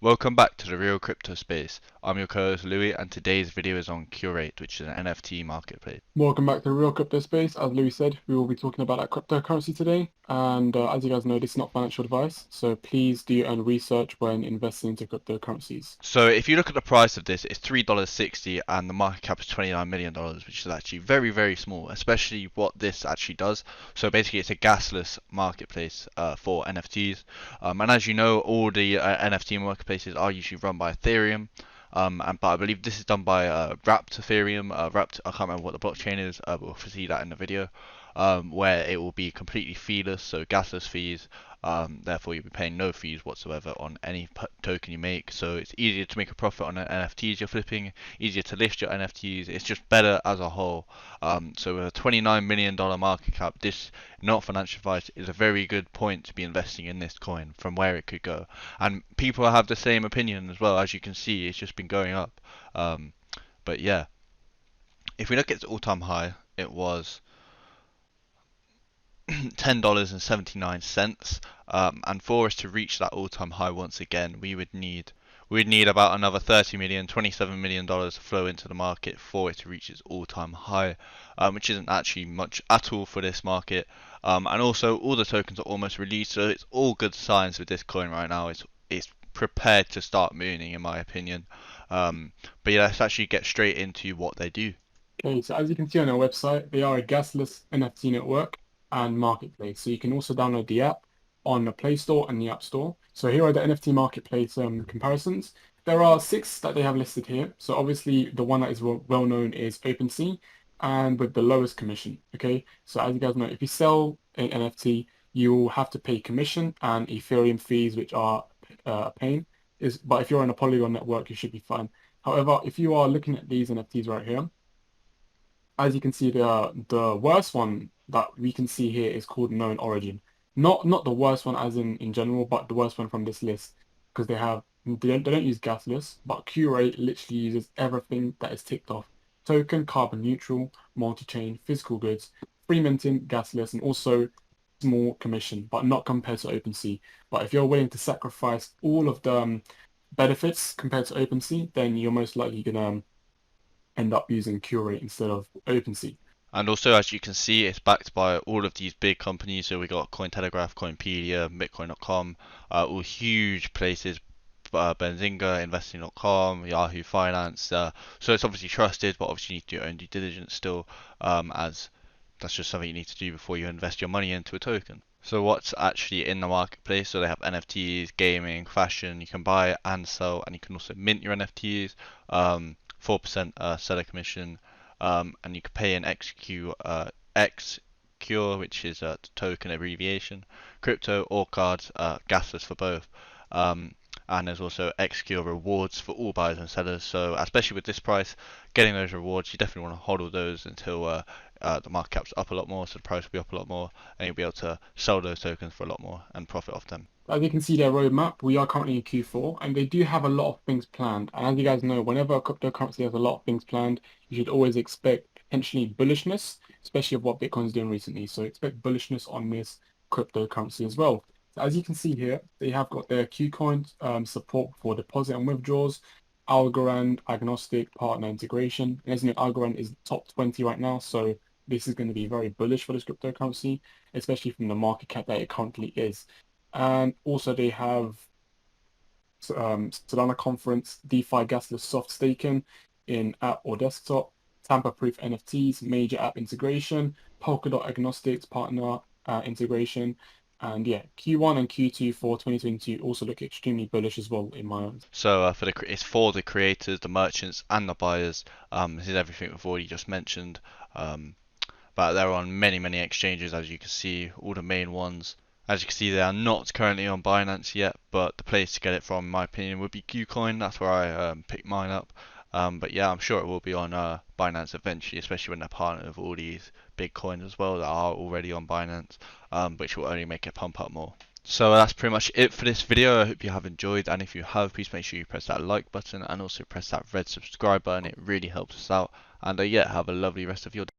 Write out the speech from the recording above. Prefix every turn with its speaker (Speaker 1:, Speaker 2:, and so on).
Speaker 1: Welcome back to the real crypto space. I'm your co-host Louis, and today's video is on Curate, which is an NFT marketplace.
Speaker 2: Welcome back to the Real Crypto Space. As Louis said, we will be talking about that cryptocurrency today. And as you guys know, this is not financial advice, so please do your own research when investing into cryptocurrencies.
Speaker 1: So if you look at the price of this, it's $3.60 and the market cap is $29 million, which is actually very, very small, especially what this actually does. So basically it's a gassless marketplace for NFTs. And as you know, all the NFT marketplaces are usually run by Ethereum. But I believe this is done by wrapped Ethereum. Wrapped, I can't remember what the blockchain is. We'll see that in the video. Where it will be completely feeless, so gasless fees. Therefore, you'll be paying no fees whatsoever on any token you make. So it's easier to make a profit on the NFTs you're flipping, easier to list your NFTs. It's just better as a whole. So with a $29 million market cap, this, not financial advice, is a very good point to be investing in this coin from where it could go. And people have the same opinion as well. As you can see, it's just been going up. But yeah, if we look at its all-time high, it was $10.79, and for us to reach that all-time high once again, we'd need about another 30 million, $27 million to flow into the market for it to reach its all-time high, which isn't actually much at all for this market. And also, all the tokens are almost released, so it's all good signs with this coin right now. It's prepared to start mooning, in my opinion. But yeah, let's actually get straight into what they do.
Speaker 2: Okay, so as you can see on our website, they are a gasless NFT network and marketplace. So you can also download the app on the Play Store and the App Store. So here are the NFT marketplace comparisons. There are 6 that they have listed here. So obviously the one that is well known is OpenSea and with the lowest commission. Okay, so as you guys know, if you sell an NFT, you will have to pay commission and Ethereum fees, which are a pain. But if you're on a Polygon network, you should be fine. However, if you are looking at these NFTs right here, as you can see, the worst one that we can see here is called known origin. Not the worst one as in general, but the worst one from this list because they don't use gasless, but Curate literally uses everything that is ticked off: token, carbon neutral, multi-chain, physical goods, free minting, gasless, and also small commission, but not compared to OpenSea. But if you're willing to sacrifice all of the benefits compared to OpenSea, then you're most likely gonna end up using Curate instead of OpenSea.
Speaker 1: And also, as you can see, it's backed by all of these big companies. So we got Cointelegraph, Coinpedia, Bitcoin.com, all huge places. Benzinga, Investing.com, Yahoo Finance. So it's obviously trusted, but obviously you need to do your own due diligence still, as that's just something you need to do before you invest your money into a token. So what's actually in the marketplace? So they have NFTs, gaming, fashion. You can buy and sell, and you can also mint your NFTs. 4% seller commission, and you can pay in XCUR, which is a token abbreviation, crypto or cards, gasless for both. And there's also XCUR rewards for all buyers and sellers. So especially with this price, getting those rewards, you definitely want to hodl those until the market cap's up a lot more, so the price will be up a lot more, and you'll be able to sell those tokens for a lot more and profit off them.
Speaker 2: As you can see their roadmap, we are currently in Q4 and they do have a lot of things planned. And as you guys know, whenever a cryptocurrency has a lot of things planned, you should always expect potentially bullishness, especially of what Bitcoin's doing recently. So expect bullishness on this cryptocurrency as well. So as you can see here, they have got their KuCoin support for deposit and withdrawals, Algorand agnostic partner integration. And as you know, Algorand is top 20 right now, so this is going to be very bullish for this cryptocurrency, especially from the market cap that it currently is. And also they have Solana Conference, DeFi gasless soft staking in app or desktop, tamper-proof NFTs, major app integration, Polkadot agnostics partner integration, and yeah, Q1 and Q2 for 2022 also look extremely bullish as well in my eyes.
Speaker 1: So it's for the creators, the merchants, and the buyers. This is everything we've already just mentioned. But they're on many exchanges, as you can see, all the main ones. As you can see, they are not currently on Binance yet, but the place to get it from, in my opinion, would be KuCoin. That's where I picked mine up. But yeah, I'm sure it will be on Binance eventually, especially when they're partnered with all these big coins as well that are already on Binance, which will only make it pump up more. So that's pretty much it for this video. I hope you have enjoyed, and if you have, please make sure you press that like button and also press that red subscribe button. It really helps us out. And yeah, have a lovely rest of your day.